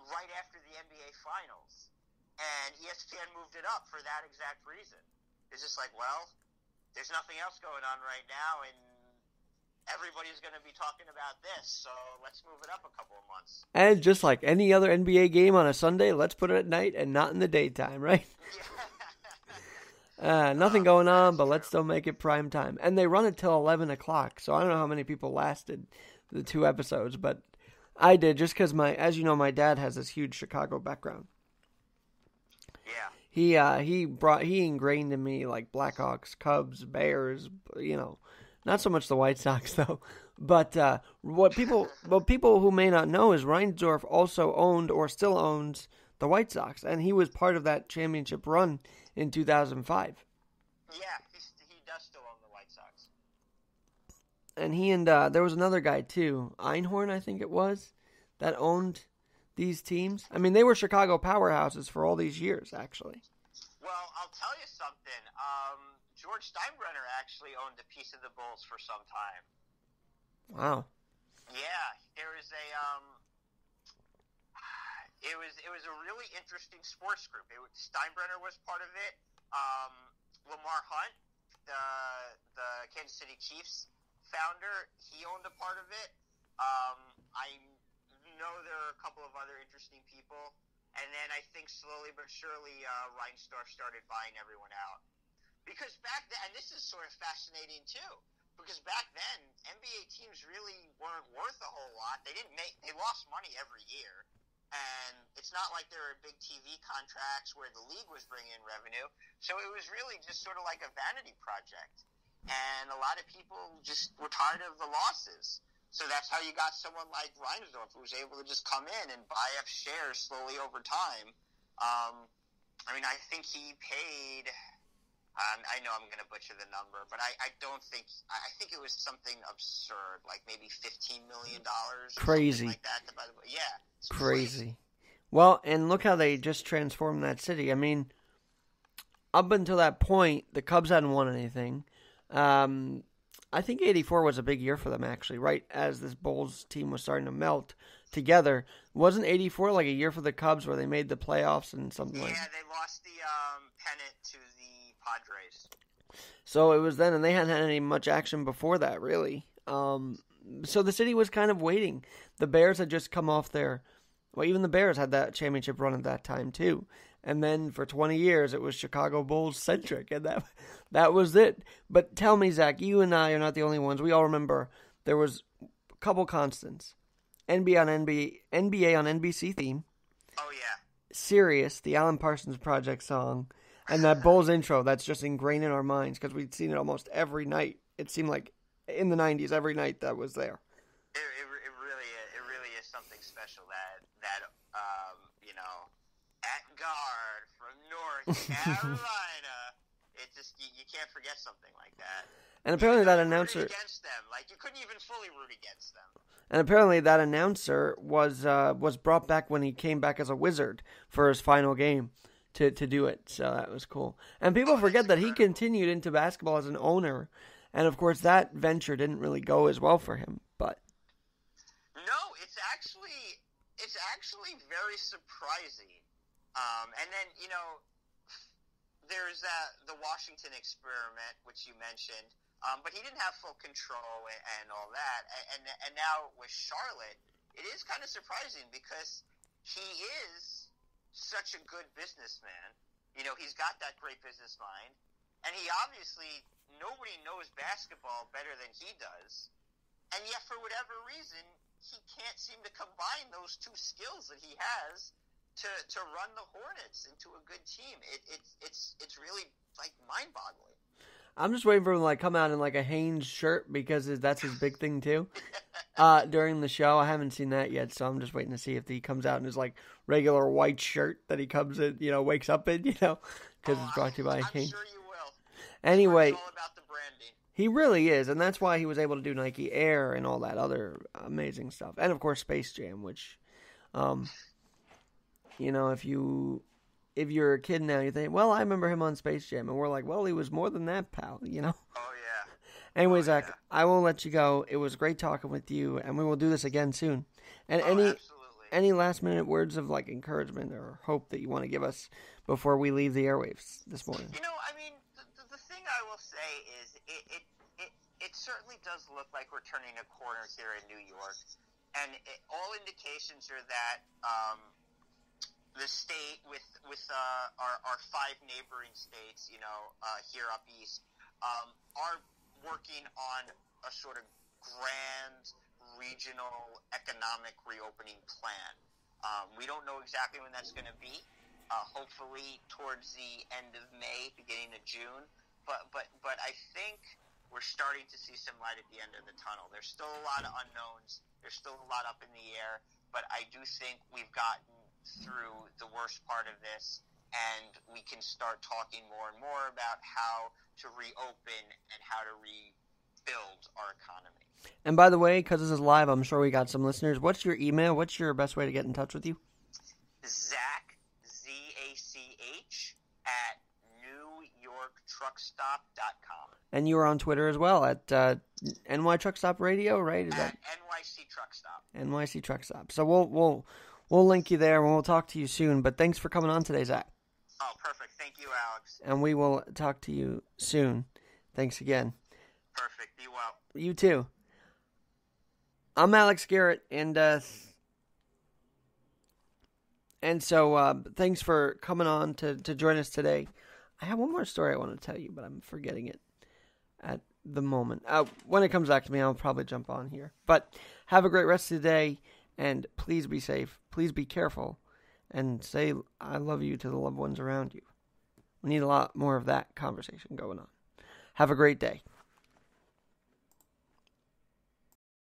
right after the NBA Finals. And ESPN moved it up for that exact reason. It's just like, well, there's nothing else going on right now, and everybody's going to be talking about this, so let's move it up a couple of months. And just like any other NBA game on a Sunday, let's put it at night and not in the daytime, right? Nothing going on, but let's still make it prime time. And they run it till 11 o'clock, so I don't know how many people lasted the 2 episodes, but I did, just because as you know, my dad has this huge Chicago background. Yeah. He ingrained in me like Blackhawks, Cubs, Bears, not so much the White Sox though. But what people who may not know is Reinsdorf also owned or still owns the White Sox, and he was part of that championship run in 2005. Yeah, he does still own the White Sox. And there was another guy too, Einhorn, I think it was, that owned these teams. I mean, they were Chicago powerhouses for all these years, actually. Well, I'll tell you something. George Steinbrenner actually owned a piece of the Bulls for some time. Wow. Yeah, there was it was a really interesting sports group. Steinbrenner was part of it. Lamar Hunt, the Kansas City Chiefs founder, he owned a part of it. I know there are a couple of other interesting people. And then I think slowly but surely Reinsdorf started buying everyone out. Because back then, and this is sort of fascinating too, because back then NBA teams really weren't worth a whole lot. They lost money every year, and it's not like there were big TV contracts where the league was bringing in revenue. So it was really just sort of like a vanity project, and a lot of people just were tired of the losses. So that's how you got someone like Reinsdorf, who was able to just come in and buy up shares slowly over time. I mean, I think he paid, I know I'm going to butcher the number, but I think it was something absurd, like maybe $15 million. Crazy. Like that. Yeah. It's crazy. Well, and look how they just transformed that city. I mean, up until that point, the Cubs hadn't won anything. I think 84 was a big year for them, actually, right as this Bulls team was starting to melt together. Wasn't 84 like a year for the Cubs where they made the playoffs and something like that? Yeah, they lost the pennant to the Padres. So it was then, and they hadn't had any much action before that, really. So the city was kind of waiting. The Bears had just come off their... Well, even the Bears had that championship run at that time, too. And then for 20 years, it was Chicago Bulls-centric, and that was it. But tell me, Zach, you and I are not the only ones. We all remember there was a couple constants. NBA on NBC theme. Oh, yeah. Sirius, the Alan Parsons Project song, and that Bulls intro that's just ingrained in our minds because we'd seen it almost every night. It seemed like in the 90s, every night that was there. It really is something special that at guard from North Carolina, it just you can't forget something like that. And apparently that announcer against them, like you couldn't even fully root against them. And apparently that announcer was brought back when he came back as a Wizard for his final game to do it. So that was cool. And people forget that he continued into basketball as an owner. And of course that venture didn't really go as well for him. But no, it's actually very surprising. And then, there's the Washington experiment, which you mentioned. But he didn't have full control and all that. And now with Charlotte, it is kind of surprising because he is such a good businessman. He's got that great business mind. And he obviously, nobody knows basketball better than he does. And yet, for whatever reason, he can't seem to combine those two skills that he has to run the Hornets into a good team. It's really like mind-boggling. I'm just waiting for him to come out in a Hanes shirt because that's his big thing too. During the show, I haven't seen that yet, so I'm just waiting to see if he comes out in his regular white shirt that he comes in, wakes up in, because it's brought to you by I'm Hanes. Sure you will. Anyway, it's all about the branding. He really is, and that's why he was able to do Nike Air and all that other amazing stuff, and of course Space Jam, which, if you're a kid now, you think, well, I remember him on Space Jam. And we're like, well, he was more than that, pal, Oh, yeah. Anyway, Zach, I will let you go. It was great talking with you, and we will do this again soon. And any last-minute words of, encouragement or hope that you want to give us before we leave the airwaves this morning? The thing I will say is it certainly does look like we're turning a corner here in New York. And all indications are that the state with our five neighboring states, here up east, are working on a sort of grand regional economic reopening plan. We don't know exactly when that's going to be. Hopefully towards the end of May, beginning of June. But I think we're starting to see some light at the end of the tunnel. There's still a lot of unknowns. There's still a lot up in the air. But I do think we've gotten through the worst part of this, and we can start talking more and more about how to reopen and how to rebuild our economy. And by the way, because this is live, I'm sure we got some listeners. What's your email? What's your best way to get in touch with you? Zach, Z-A-C-H, at NewYorkTruckStop.com. And you are on Twitter as well at NY Truck Stop Radio, right? Is that NYC Truck Stop? NYC Truck Stop. So we'll link you there, and we'll talk to you soon. But thanks for coming on today, Zach. Oh, perfect. Thank you, Alex. And we will talk to you soon. Thanks again. Perfect. Be well. You too. I'm Alex Garrett, and so thanks for coming on to join us today. I have one more story I want to tell you, but I'm forgetting it at the moment. When it comes back to me, I'll probably jump on here. But have a great rest of the day, and please be safe. Please be careful, and say I love you to the loved ones around you. We need a lot more of that conversation going on. Have a great day.